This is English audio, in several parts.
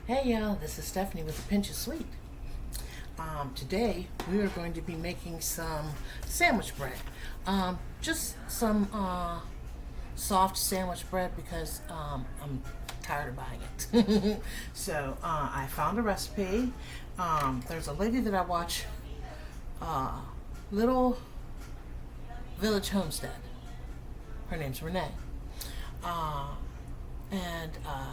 Hey y'all, this is Stephanie with A Pinch of Sweet. Today we are going to be making some sandwich bread. Just some soft sandwich bread because I'm tired of buying it. So I found a recipe. There's a lady that I watch, Little Village Homestead. Her name's Renee. And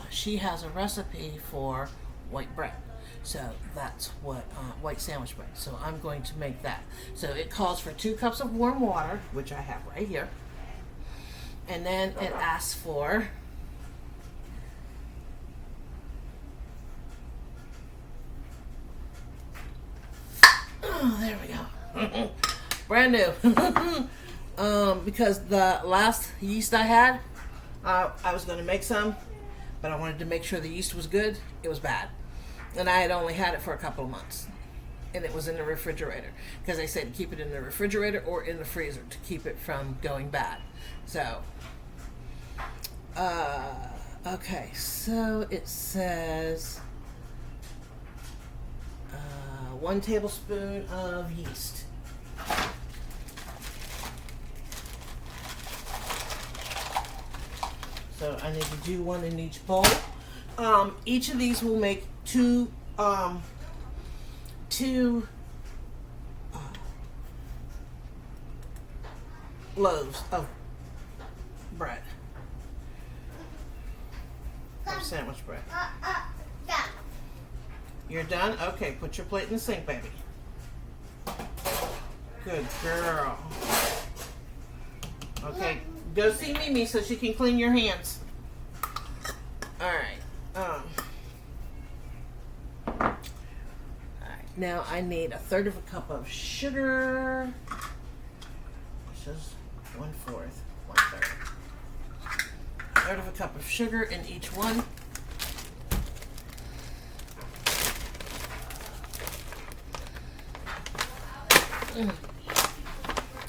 she has a recipe for white bread. So that's what white sandwich bread. So I'm going to make that. So it calls for 2 cups of warm water, which I have right here. And then it asks for there we go. Brand new. Because the last yeast I had, I was going to make some, but I wanted to make sure the yeast was good. It was bad. And I had only had it for a couple of months. And it was in the refrigerator. Because they said keep it in the refrigerator or in the freezer to keep it from going bad. So, okay. So it says 1 tablespoon of yeast. So I need to do 1 in each bowl. Each of these will make 2 loaves of bread. Of sandwich bread. You're done? Okay, put your plate in the sink, baby. Good girl. Okay, go see Mimi so she can clean your hands. Alright. Alright. Now I need 1/3 of a cup of sugar. Which is 1/4. 1/3. 1/3 of a cup of sugar in each one.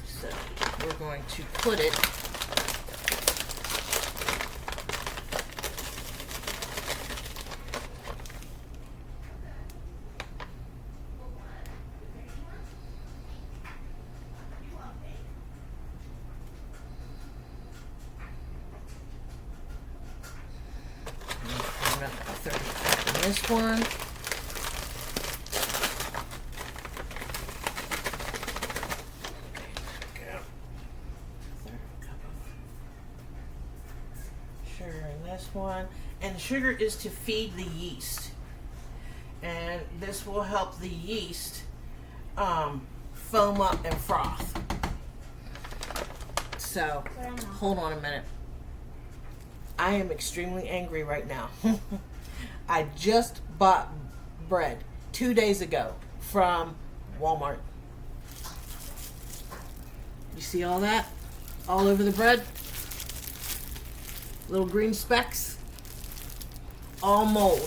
So we're going to put it in this one. One, and sugar is to feed the yeast, and this will help the yeast foam up and froth. So hold on a minute. I am extremely angry right now. I just bought bread 2 days ago from Walmart. You see all that all over the bread? Little green specks, all mold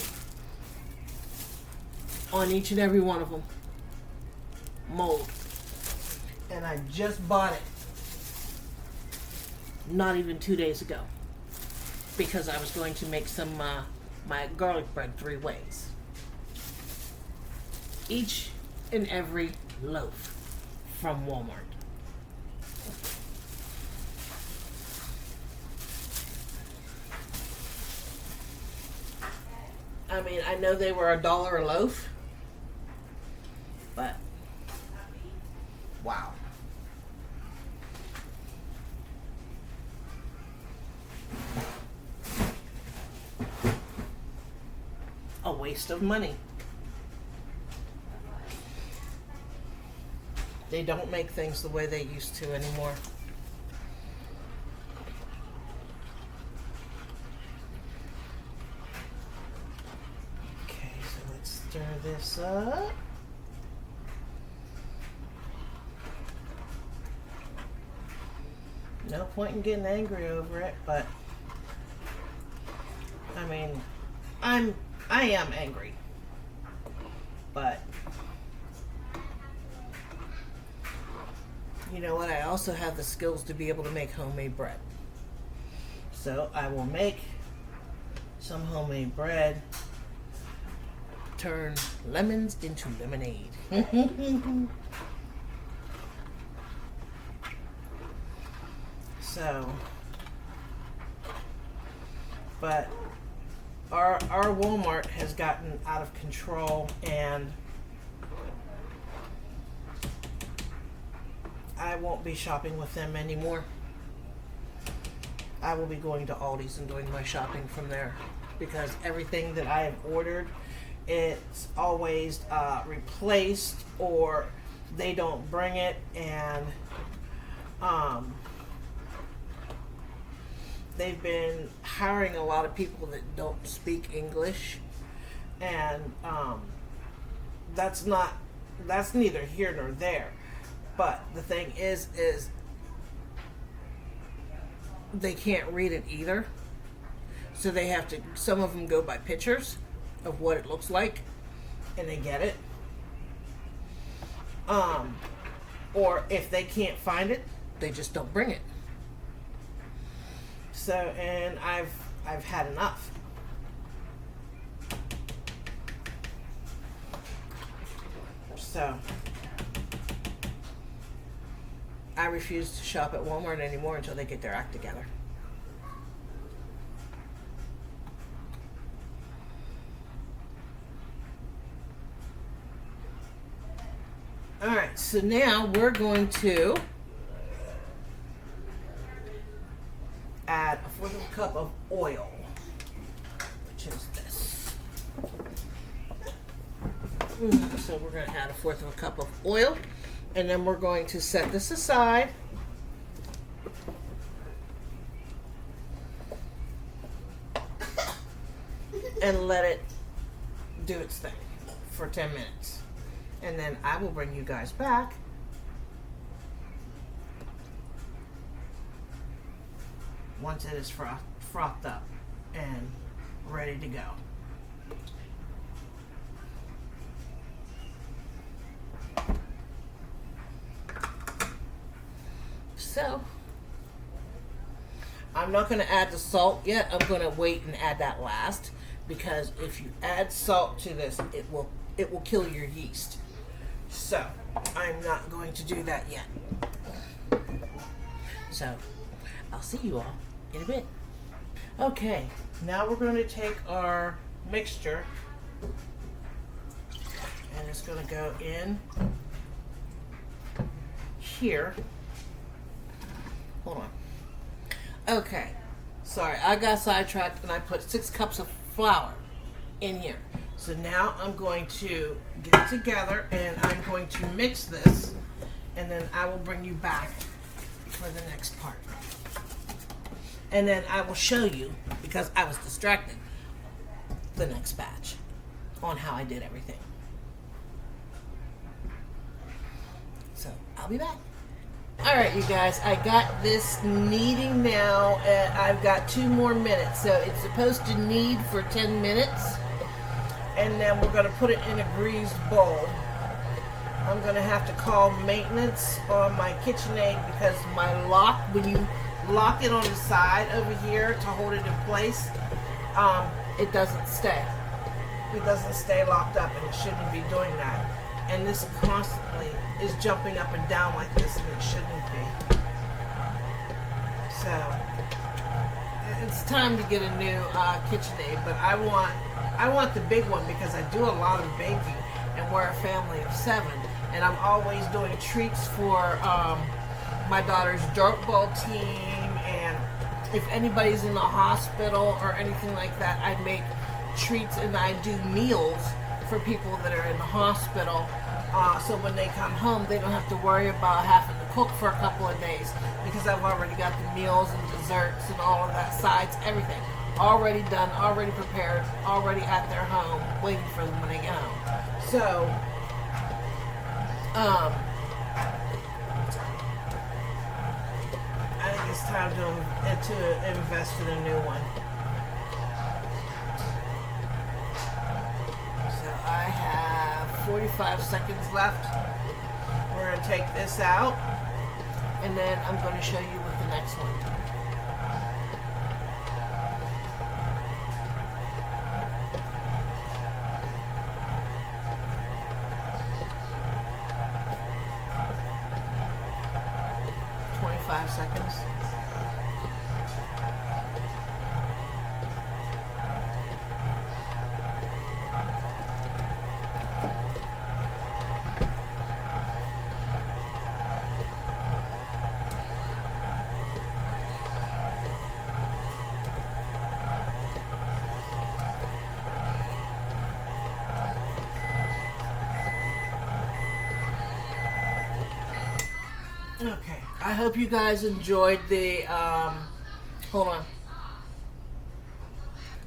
on each and every one of them. Mold. And I just bought it not even 2 days ago because I was going to make some my garlic bread 3 ways. Each and every loaf from Walmart. I mean, I know they were $1 a loaf, but wow. A waste of money. They don't make things the way they used to anymore. Stir this up. No point in getting angry over it, but I mean, I am angry, but you know what? I also have the skills to be able to make homemade bread, so I will make some homemade bread turn lemons into lemonade. So, but our Walmart has gotten out of control, and I won't be shopping with them anymore. I will be going to Aldi's and doing my shopping from there, because everything that I have ordered, it's always replaced, or they don't bring it, and they've been hiring a lot of people that don't speak English, and that's neither here nor there. But the thing is they can't read it either. So they have to, some of them go by pictures of what it looks like, and they get it. Or if they can't find it, they just don't bring it. So, and I've had enough. So, I refuse to shop at Walmart anymore until they get their act together. Alright, so now we're going to add a 1/4 cup of oil, which is this. So we're going to add a 1/4 cup of oil, and then we're going to set this aside. And let it do its thing for 10 minutes. And then I will bring you guys back once it is frothed up and ready to go. So, I'm not going to add the salt yet. I'm going to wait and add that last, because if you add salt to this, it will kill your yeast. So, I'm not going to do that yet. So, I'll see you all in a bit. Okay, now we're going to take our mixture, and it's going to go in here. Hold on. Okay, sorry, I got sidetracked and I put 6 cups of flour in here. So now I'm going to get it together, and I'm going to mix this, and then I will bring you back for the next part. And then I will show you, because I was distracted, the next batch on how I did everything. So I'll be back. Alright, you guys, I got this kneading now, and I've got 2 more minutes. So it's supposed to knead for 10 minutes, and then we're going to put it in a greased bowl. I'm going to have to call maintenance on my KitchenAid, because my lock, when you lock it on the side over here to hold it in place, it doesn't stay. It doesn't stay locked up, and it shouldn't be doing that. And this constantly is jumping up and down like this, and it shouldn't be. So it's time to get a new KitchenAid, but I want the big one, because I do a lot of baking, and we're a family of 7, and I'm always doing treats for my daughter's dirtball team, and if anybody's in the hospital or anything like that, I make treats, and I do meals for people that are in the hospital, so when they come home, they don't have to worry about having to cook for a couple of days, because I've already got the meals and desserts and all of that, sides, everything already done, already prepared, already at their home, waiting for them when they get home. So, I think it's time to invest in a new one. So I have 45 seconds left. We're going to take this out, and then I'm going to show you with the next one. 5 seconds. Okay, I hope you guys enjoyed the, hold on.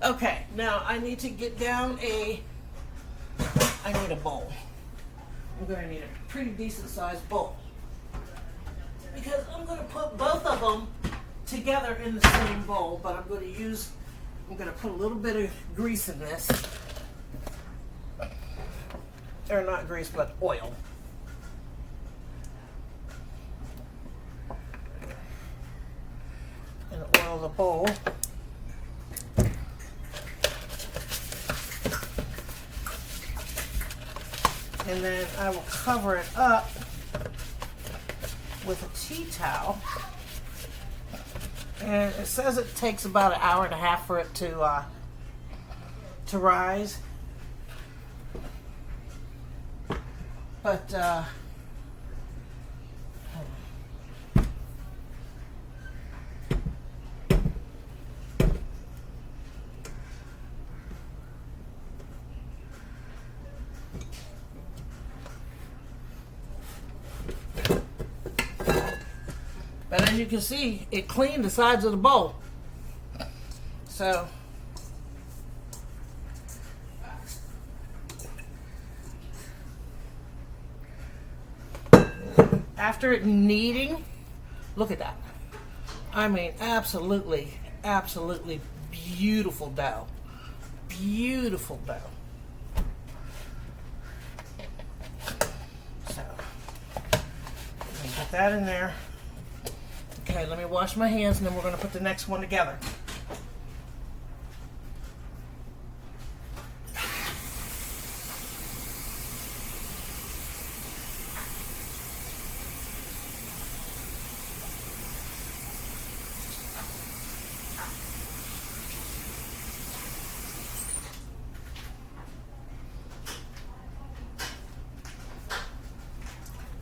Okay, now I need to get down I need a bowl. I'm going to need a pretty decent sized bowl. Because I'm going to put both of them together in the same bowl, but I'm going to put a little bit of grease in this. Or not grease, but oil. And oil the bowl. And then I will cover it up with a tea towel. And it says it takes about 1.5 hours for it to rise. But as you can see, it cleaned the sides of the bowl. So after it kneading, look at that. I mean, absolutely, absolutely beautiful dough. Beautiful dough. So, I'm gonna put that in there. Okay, let me wash my hands and then we're going to put the next one together.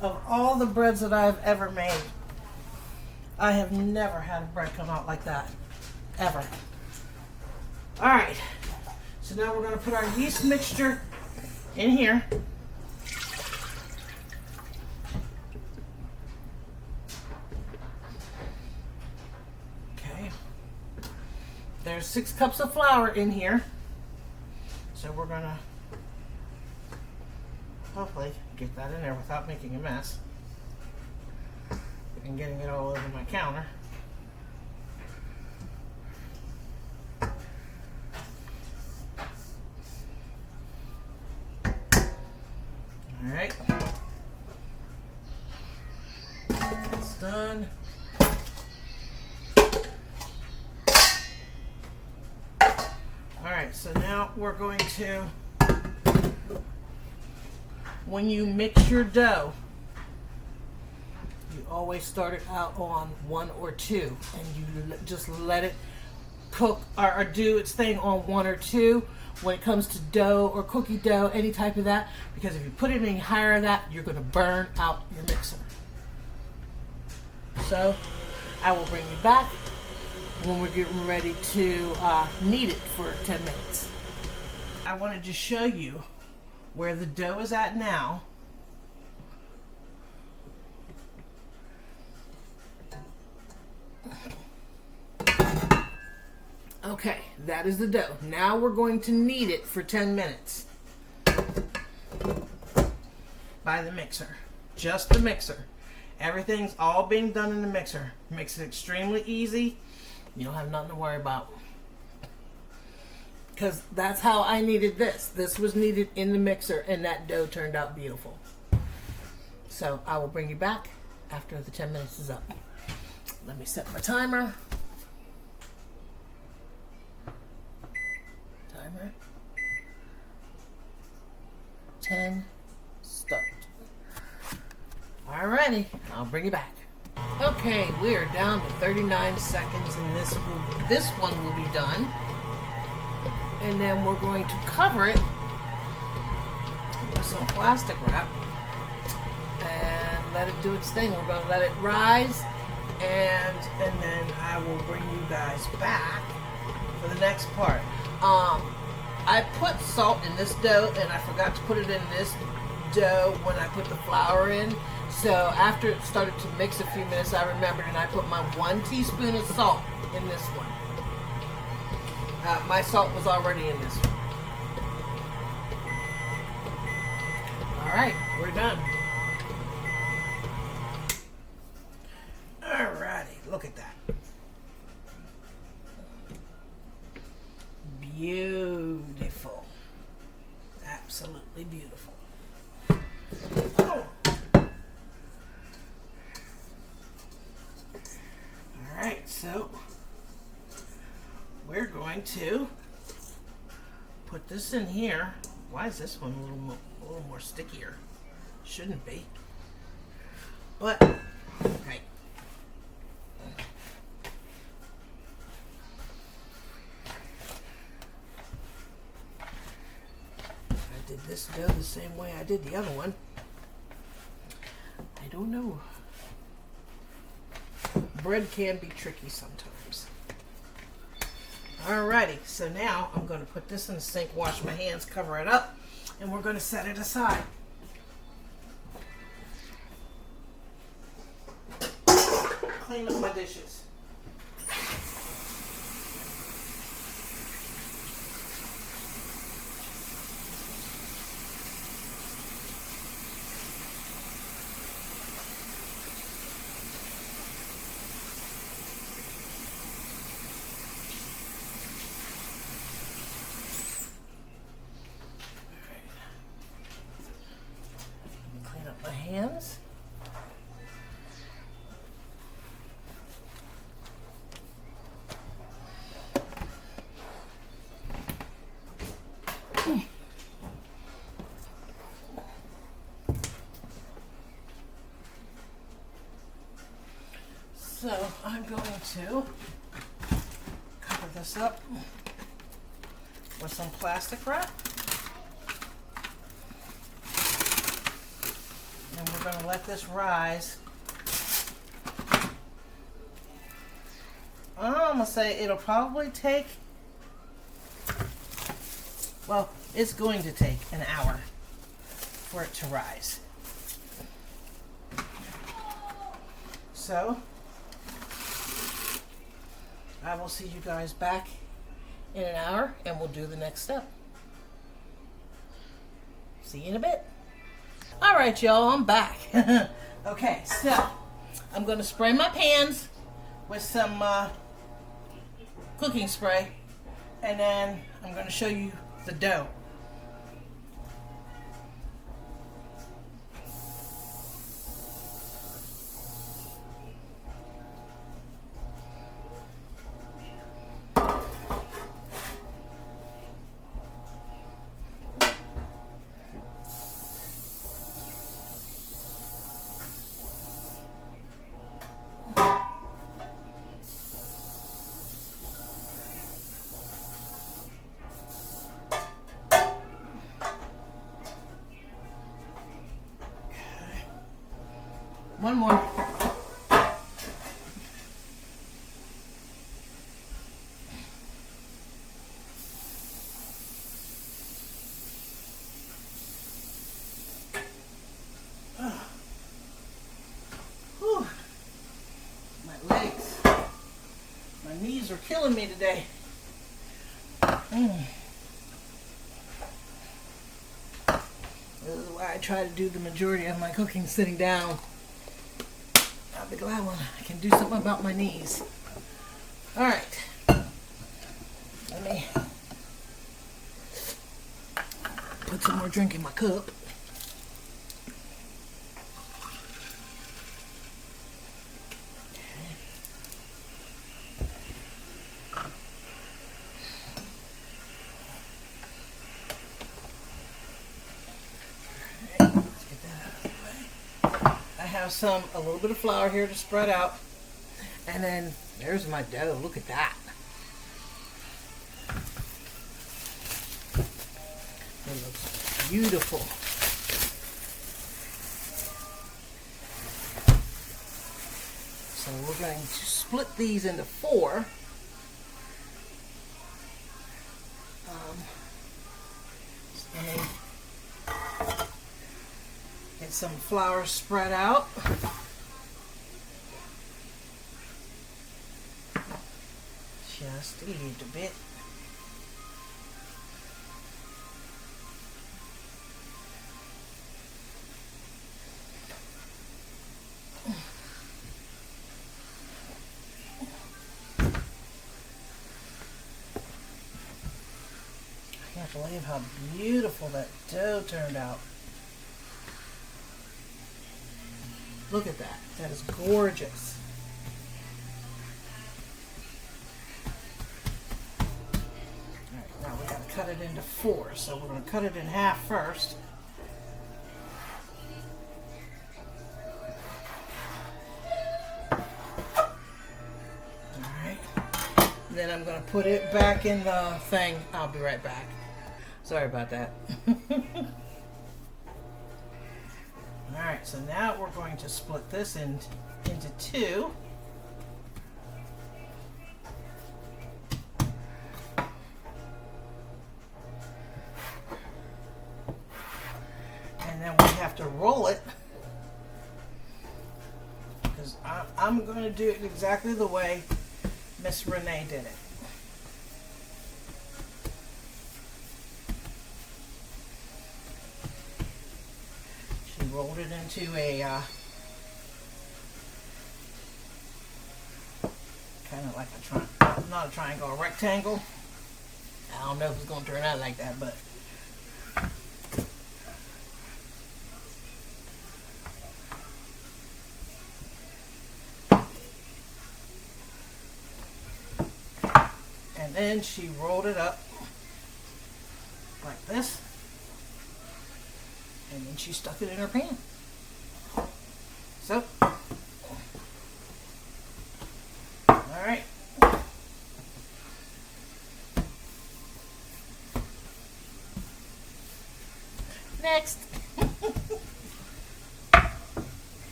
Of all the breads that I've ever made, I have never had a bread come out like that, ever. All right, so now we're gonna put our yeast mixture in here. Okay, there's 6 cups of flour in here. So we're gonna hopefully get that in there without making a mess. And getting it all over my counter. All right, it's done. All right, so now we're going to, when you mix your dough, you always start it out on 1 or 2, and you just let it cook or do its thing on 1 or 2 when it comes to dough or cookie dough, any type of that, because if you put it any higher than that, you're going to burn out your mixer. So I will bring you back when we're getting ready to knead it for 10 minutes. I wanted to show you where the dough is at now. Okay, that is the dough. Now we're going to knead it for 10 minutes by the mixer. Just the mixer. Everything's all being done in the mixer. Makes it extremely easy. You don't have nothing to worry about. Because that's how I kneaded this. This was kneaded in the mixer and that dough turned out beautiful. So I will bring you back after the 10 minutes is up. Let me set my timer. Timer. 10. Start. Alrighty, I'll bring you back. Okay, we are down to 39 seconds, and this one will be done. And then we're going to cover it with some plastic wrap and let it do its thing. We're going to let it rise, and then I will bring you guys back for the next part. I put salt in this dough, and I forgot to put it in this dough when I put the flour in. So after it started to mix a few minutes, I remembered, and I put my 1 teaspoon of salt in this one. My salt was already in this one. Alright, we're done. Alrighty, look at that. Beautiful. Absolutely beautiful. Oh. Alright, so we're going to put this in here. Why is this one a little more stickier? Shouldn't be. But, okay. I did this dough the same way I did the other one. I don't know. Bread can be tricky sometimes. Alrighty, so now I'm going to put this in the sink, wash my hands, cover it up, and we're going to set it aside. Clean up my dishes. Clean up my hands. So I'm going to cover this up with some plastic wrap. And we're going to let this rise. I'm going to say it'll probably take, well, it's going to take an hour for it to rise. So I will see you guys back in an hour, and we'll do the next step. See you in a bit. All right, y'all, I'm back. Okay, so I'm going to spray my pans with some cooking spray, and then I'm going to show you the dough. One more. Whew. My legs, my knees are killing me today. This is why I try to do the majority of my cooking sitting down. I'll be glad when I can do something about my knees. All right. Let me put some more drink in my cup. Let's get that out of the way. I have a little bit of flour here to spread out. And then there's my dough. Look at that. It looks beautiful. So we're going to split these into 4. Let me get some flour spread out. Just a little bit. I can't believe how beautiful that dough turned out. Look at that. That is gorgeous. Alright, now we gotta cut it into 4. So we're gonna cut it in half first. Alright. Then I'm gonna put it back in the thing. I'll be right back. Sorry about that. Alright, so now we're going to split this into 2. And then we have to roll it, because I'm going to do it exactly the way Miss Renee did it. Rolled it into a kind of like a not a triangle, a rectangle. I don't know if it's going to turn out like that, but and then she rolled it up like this. And then she stuck it in her pan. So, alright. Next.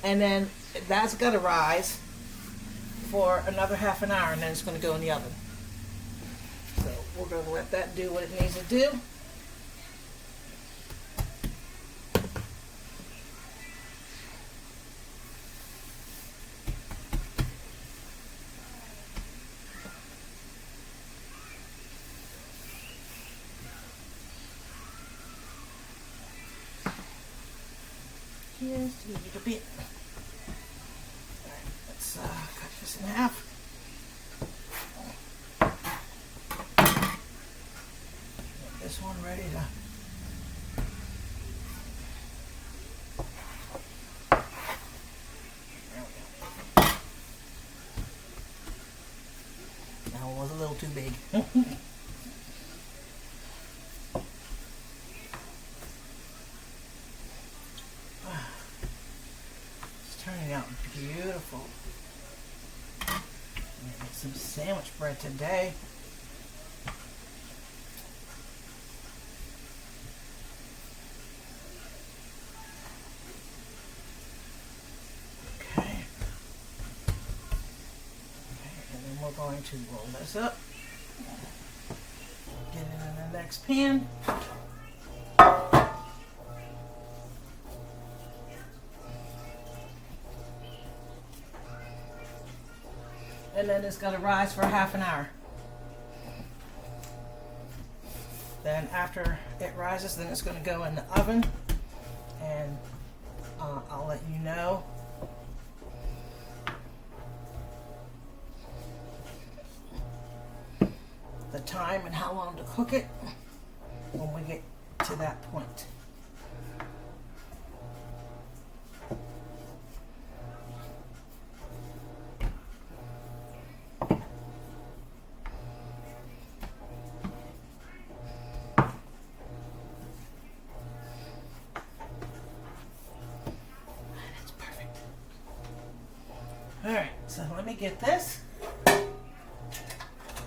And then that's got to rise for another half an hour, and then it's going to go in the oven. So we're going to let that do what it needs to do. Just a little bit. Alright, let's cut this in half. Get this one ready to. There we go. That one was a little too big. Turning out beautiful. I'm gonna make some sandwich bread today. Okay. And then we're going to roll this up. Get it in the next pan. And then it's going to rise for half an hour. Then after it rises, then it's going to go in the oven, and I'll let you know. time and how long to cook it when we get to that point. That's perfect. All right, so let me get this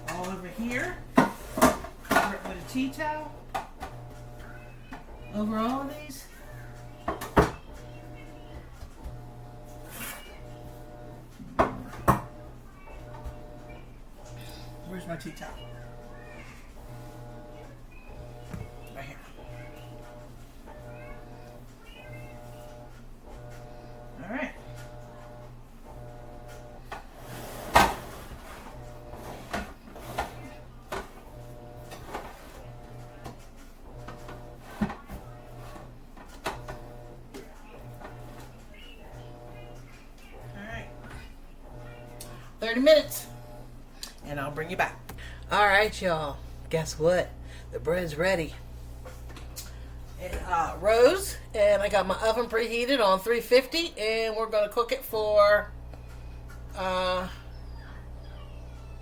all over here. Cover it with a tea towel over all of these. Where's my tea towel? Right here. All right. All right. 30 minutes. And I'll bring you back. All right, y'all. Guess what? The bread's ready. It rose, and I got my oven preheated on 350, and we're going to cook it for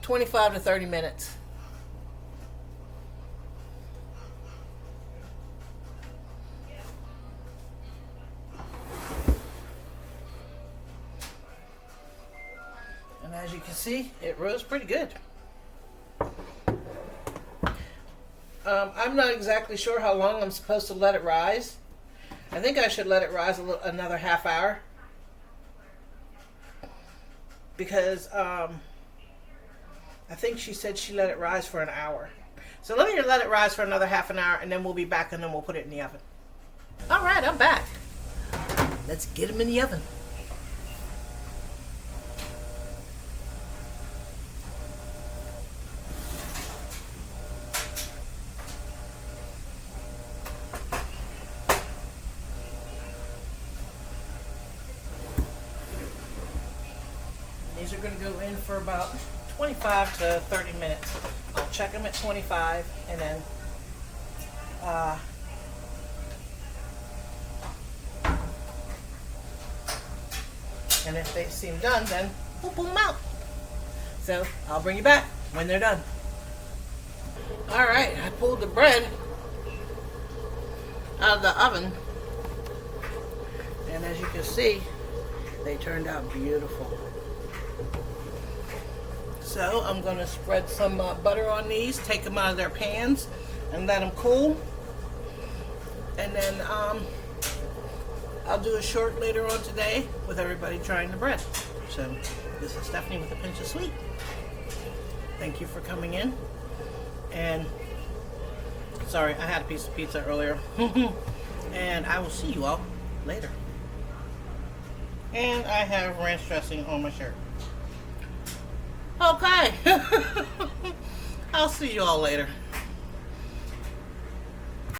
25 to 30 minutes. And as you can see, it rose pretty good. I'm not exactly sure how long I'm supposed to let it rise. I think I should let it rise another half hour. Because I think she said she let it rise for an hour. So let me let it rise for another half an hour, and then we'll be back, and then we'll put it in the oven. All right, I'm back. Let's get them in the oven. These are going to go in for about 25 to 30 minutes. I'll check them at 25, and then and if they seem done, then we'll pull them out. So I'll bring you back when they're done. All right, I pulled the bread out of the oven, and as you can see, they turned out beautiful. So I'm going to spread some butter on these, take them out of their pans, and let them cool. And then I'll do a short later on today with everybody trying the bread. So this is Stephanie with a Pinch of Sweet. Thank you for coming in. And sorry, I had a piece of pizza earlier. And I will see you all later. And I have ranch dressing on my shirt. Okay. I'll see you all later.